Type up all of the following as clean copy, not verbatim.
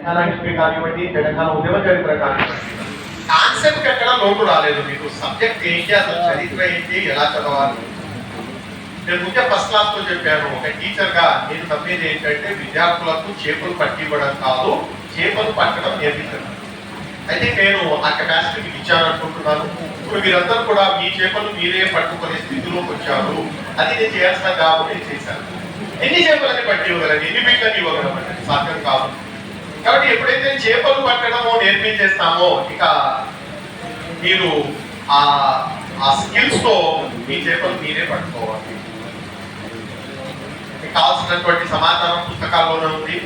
Telangana history కానివ్వండి, తెలంగాణ ఉద్యమ చరిత్ర కానివ్వండి, కాన్సెప్ట్ ఎక్కడ లోటు రాలేదు. మీకు సబ్జెక్ట్ ఏంటి, అసలు చరిత్ర ఏంటి, ఎలా చదవాలి. నేను ముందే ఫస్ట్ క్లాస్ లో చెప్పాను, ఒక టీచర్ గా నేను తప్పేది ఏంటంటే విద్యార్థులకు చేపలు పట్టివ్వడం కాదు, చేపలు పట్టడం నేర్పించడం. అయితే నేను ఆ కెపాసిటీ మీకు ఇచ్చాననుకుంటున్నాను. ఇప్పుడు మీరందరూ కూడా మీ చేపలు మీరే పట్టుకునే స్థితిలోకి వచ్చారు. అది నేను చేయాల్సిన జాబ్ నేను చేశాను. ఎన్ని చేపలని పట్టి ఇవ్వగలను, ఎన్ని బిడ్డని ఇవ్వగలమంటే సాధ్యం కాదు. కాబట్టి ఎప్పుడైతే చేపలు పట్టడమో నేర్పించేస్తామో ఇక మీరు ఆ స్కిల్స్ తో మీ చేపలు మీరే పట్టుకోవాలి. మీకు కావాల్సినటువంటి సమాచారం పుస్తకాల్లోనే ఉంది.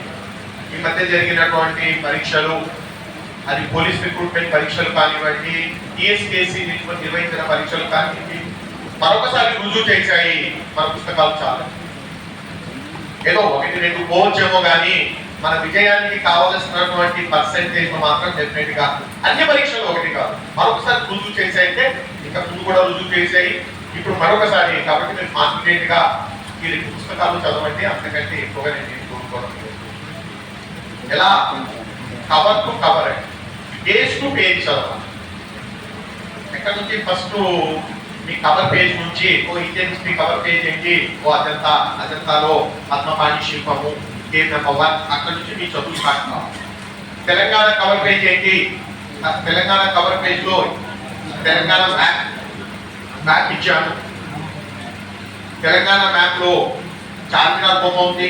ఈ మధ్య జరిగినటువంటి పరీక్షలు, అది పోలీస్ రిక్రూట్మెంట్ పరీక్షలు కానివ్వండి, టీఎస్పీఎస్సీ నిర్వహించిన పరీక్షలు కానివ్వండి, మరొకసారి రుజువు చేశాయి మన పుస్తకాలు చాలా. ఏదో 1-2 పోవచ్చేమో కానీ మన విజయానికి కావలసినటువంటి పర్సెంటేజ్ మాత్రం డెఫినెట్ గా అన్ని పరీక్షలు ఒకటి కాదు. మరొకసారి రుజువు చేశాయంటే ఇంకా ముందు కూడా రుజువు చేశాయి, ఇప్పుడు మరొకసారి. కాబట్టి మీరు కాన్ఫిడెంట్ గా ఈ 2 పుస్తకాలు చదవండి. అంతకంటే ఎక్కువగా నేను కోరుకోవడం లేదు. ఎలా కవర్ టు కవర్ అండి, పేజ్ టు పేజ్ చదవాలి. ఎక్కడ నుంచి ఫస్ట్ మీ కవర్ పేజ్ నుంచి ఇండియన్ హిస్టరీ కవర్ పేజ్ ఏంటి, అజంతాలో పద్మపాణి శిల్పము పేజ్ నెంబర్ 1, అక్కడ నుంచి మీ చదువు స్టార్ట్ కావాలి. తెలంగాణ కవర్ పేజ్ ఏంటి, తెలంగాణ కవర్ పేజ్ లో తెలంగాణ మ్యాప్ ఇచ్చాను. తెలంగాణ మ్యాప్ లో చార్మినార్ బొమ్మ ఉంది,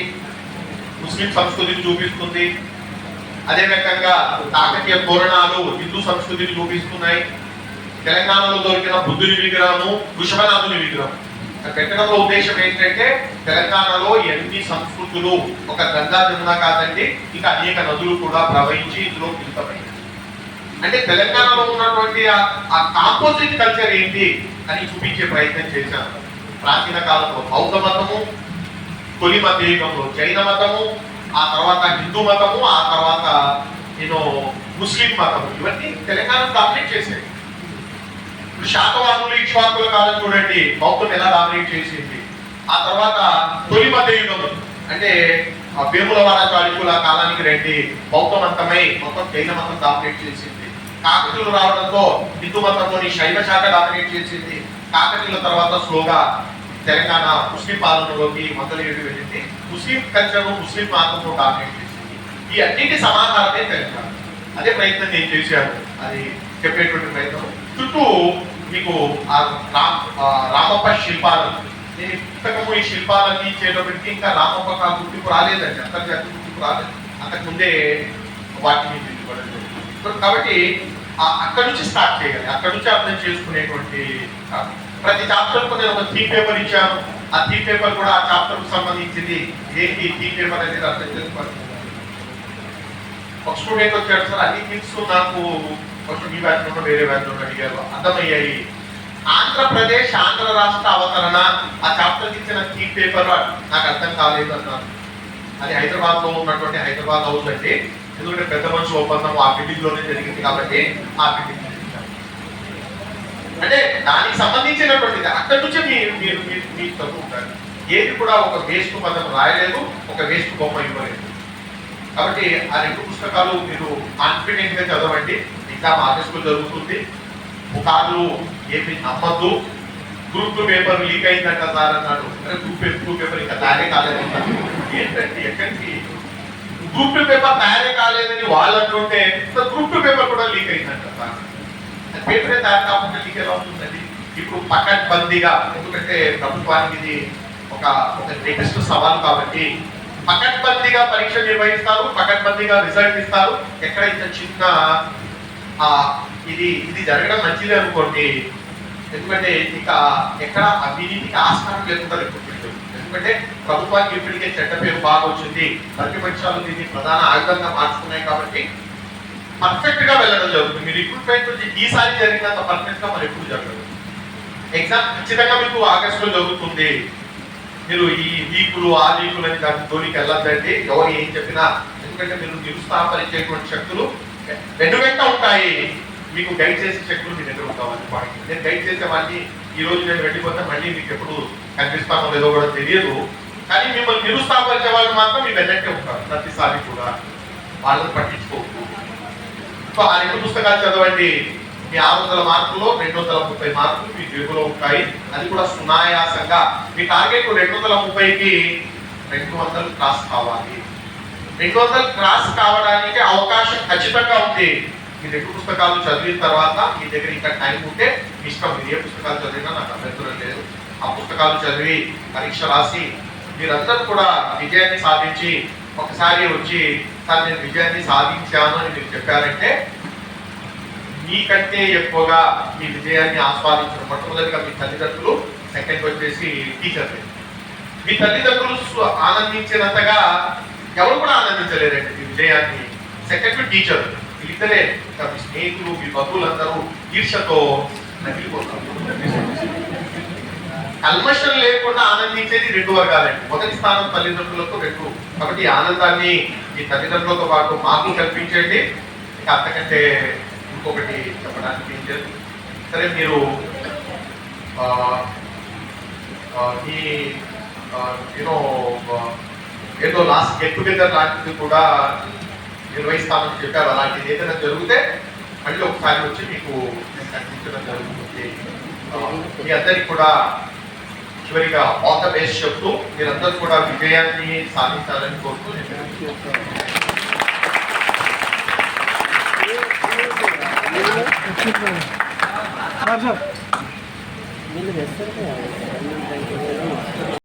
ముస్లిం సంస్కృతిని చూపిస్తుంది. అదే రకంగా కాకతీయ తోరణాలు హిందూ సంస్కృతిని చూపిస్తున్నాయి. తెలంగాణలో దొరికిన బుద్ధుని విగ్రహము, వృషభనాథుని విగ్రహం పెట్టడంలో ఉద్దేశం ఏంటంటే తెలంగాణలో ఎన్ని సంస్కృతులు, ఒక గంగా జమున కాదండి, ఇంకా అనేక నదులు కూడా ప్రవహించి ఇందులో మిళితమైంది. అంటే తెలంగాణలో ఉన్నటువంటి ఆ కాంపోజిట్ కల్చర్ ఏంటి అని చూపించే ప్రయత్నం చేశాను. ప్రాచీన కాలంలో బౌద్ధ మతము, తొలి మత యుగంలో జైన మతము, ఆ తర్వాత హిందూ మతము, ఆ తర్వాత ముస్లిం మతము, ఇవన్నీ తెలంగాణ డామినేట్ చేశాయి. ఇప్పుడు శాతవాహనులు, ఇక్ష్వాకుల కాలం చూడండి, బౌద్ధం ఎలా డామినేట్ చేసింది. ఆ తర్వాత తొలి మత యుగం అంటే వేములవాడ చాళుక్యుల కాలానికి రండి, బౌద్ధం అంతమై మొత్తం జైన మతం డామినేట్ చేసింది. కాకతీయులు రావడంతో హిందూ మతంలోని శైవ శాఖ డామినేట్ చేసింది. కాకతీయుల తర్వాత స్లోగా తెలంగాణ ముస్లిం పాలనలోకి మొదలయ్యేది వెళ్ళింది. ముస్లిం కల్చర్, ముస్లిం మార్గంలో డామినేట్ చేసింది. ఈ అన్నింటి సమాధానమే తెలంగాణ. అదే ప్రయత్నం నేను చేశాను, అది చెప్పేటువంటి ప్రయత్నం. చుట్టూ మీకు రామప్ప శిల్పాలు, నేను పుస్తకము ఈ శిల్పాలన్నీ ఇచ్చేటప్పటికి ఇంకా రామప్ప గుర్తింపు రాలేదండి, అంతర్జాతీయ గుర్తింపు రాలేదు. అంతకుముందే వాటిని తీసుకోవడం. కాబట్టి అక్కడి నుంచి స్టార్ట్ చేయాలి, అక్కడి నుంచి అర్థం చేసుకునేటువంటి. ప్రతి చాప్టర్ కు నేను ఒక థీమ్ పేపర్ ఇచ్చాను. ఆ థీమ్ పేపర్ కూడా ఆ చాప్టర్ కు సంబంధించింది ఏంటి థీమ్ పేపర్ అనేది అర్థం చేసుకోవాలి. ఒక స్టూడెంట్ వచ్చాడు, సార్ అన్ని థీమ్స్ నాకు ఫస్ట్ మీ బ్యాచ్ లో వేరే బ్యాచ్ లో అడిగారు, అర్థమయ్యాయి. ఆంధ్రప్రదేశ్ ఆంధ్ర రాష్ట్ర అవతరణ ఆ చాప్టర్ ఇచ్చిన థీమ్ పేపర్ నాకు అర్థం కాలేదు అన్నారు. అది హైదరాబాద్ లో ఉన్నటువంటి హైదరాబాద్ హౌస్ అంటే, ఎందుకంటే పెద్ద మనుషుల ఒప్పందం ఆ బిల్డింగ్ లోనే జరిగింది కాబట్టి ఆ బిల్డింగ్ అంటే దానికి సంబంధించినటువంటిది అక్కడి నుంచే మీరు చదువుకుంటారు. ఏది కూడా ఒక వేస్ట్ పదం రాయలేదు, ఒక వేస్ట్ బొమ్మ ఇవ్వలేదు. కాబట్టి ఆ 2 పుస్తకాలు మీరు కాన్ఫిడెంట్ గా చదవండి. ఎగ్జామ్ ఆగస్టులో జరుగుతుంది. పుకార్లు ఏమి నమ్మద్దు. గ్రూప్ పేపర్ లీక్ అయిందంట సార్ అన్నాడు. గ్రూప్ పేపర్ ఇంకా తయారే కాలేదు ఏంటంటే, ఎక్కడికి గ్రూప్ పేపర్ తయారే కాలేదని వాళ్ళు అంటుంటే గ్రూప్ పేపర్ కూడా లీక్ అయిందంట సార్. పేపరే తయారు కాకుండా లీక్ ఎలా ఉంటుందండి. ఇప్పుడు పకడ్బందీగా, ఎందుకంటే ప్రభుత్వానికి ఇది ఒక లేటెస్ట్ సవాల్ కాబట్టి పకడ్బందీగా పరీక్ష నిర్వహిస్తారు, పకడ్బందీగా రిజల్ట్ ఇస్తారు. ఎక్కడ ఇంత చిన్న ఇది జరగడం మంచిదే అనుకోండి. ఎందుకంటే ఇక ఎక్కడ అవినీతికి ఆస్కారం లేకుండా రిక్రూట్మెంట్. ఎందుకంటే ప్రభుత్వానికి ఇప్పటికే చెడ్డ పేరు బాగా వచ్చింది, ప్రతిపక్షాలు దీన్ని ప్రధాన ఆయుధంగా మార్చుకున్నాయి కాబట్టి పర్ఫెక్ట్ గా వెళ్ళడం జరుగుతుంది. మీ రిక్రూట్మెంట్ ఈసారి జరిగినంత పర్ఫెక్ట్ గా మరి ఎప్పుడు జరగదు. ఎగ్జామ్ ఖచ్చితంగా మీకు ఆగస్టులో జరుగుతుంది. మీరు ఈ వీకులు ఆ వీకులు అని దాని జోలికి వెళ్ళొద్దండి, ఎవరు ఏం చెప్పినా. ఎందుకంటే మీరు నిరుత్సాహపరిచేటువంటి శక్తులు వెంట ఉంటాయి, మీకు గైడ్ చేసే శక్తులు మీ దగ్గర ఉంటామని. నేను గైడ్ చేసే వాడిని ఈ రోజు నేను వెళ్ళిపోతే మళ్ళీ మీకు ఎప్పుడు కనిపిస్తామో లేదో కూడా తెలియదు. కానీ మిమ్మల్ని నిరుత్సాహపరిచే వాళ్ళు మాత్రం మీ వెన్నట్టే ఉంటారు ప్రతిసారి కూడా. వాళ్ళని పట్టించుకోవద్దు. సో ఆ 2 పుస్తకాలు చదవండి. మీ 600 మార్కుల్లో 230 మార్కులు మీ జేబులో ఉంటాయి. అది కూడా సునాయాసంగా. మీ టార్గెట్ 230కి 200 క్రాస్ కావాలి. 200 క్రాస్ కావడానికి అవకాశం ఖచ్చితంగా ఉంది. ఈ 2 పుస్తకాలు చదివిన తర్వాత మీ దగ్గర ఇంకా టైం ఉంటే ఇష్టం, మీరు ఏ పుస్తకాలు చదివినా నాకు అభ్యంతరం లేదు. ఆ పుస్తకాలు చదివి పరీక్ష రాసి మీరందరూ కూడా విజయాన్ని సాధించి ఒకసారి వచ్చి సార్ నేను విజయాన్ని సాధించాను అని మీరు చెప్పారంటే మీకంటే ఎక్కువగా మీ విజయాన్ని ఆస్వాదించిన మొట్టమొదటిగా మీ తల్లిదండ్రులు, సెకండ్ వచ్చేసి టీచర్లు. మీ తల్లిదండ్రులు ఆనందించినంతగా ఎవరు కూడా ఆనందించలేరండి మీ విజయాన్ని. సెకండ్ టీచర్, ఇద్దరే మీ స్నేహితులు, మీ బంధువులందరూ ఈర్షతో నగిలిపోతారు. కల్మషం లేకుండా ఆనందించేది 2 వర్గాలండి. మొదటి స్థానం తల్లిదండ్రులతో 2. కాబట్టి ఈ ఆనందాన్ని మీ తల్లిదండ్రులతో పాటు మాకు కల్పించండి. ఇంకా అంతకంటే ఇంకొకటి చెప్పడానికి ఏం లేదు. సరే, మీరు ఈ ఏదో లాస్ట్ గెట్ టుగెదర్ లాంటిది కూడా నిర్వహిస్తామని చెప్పారు. అలాంటిది ఏదైనా జరిగితే మళ్ళీ ఒకసారి వచ్చి మీకు నేను కనిపించడం జరుగుతుంది. మీ అందరికి కూడా చివరిగా ఆల్ ద బెస్ట్ చెప్తూ మీరందరూ కూడా విజయాన్ని సాధించాలని కోరుతూ నేను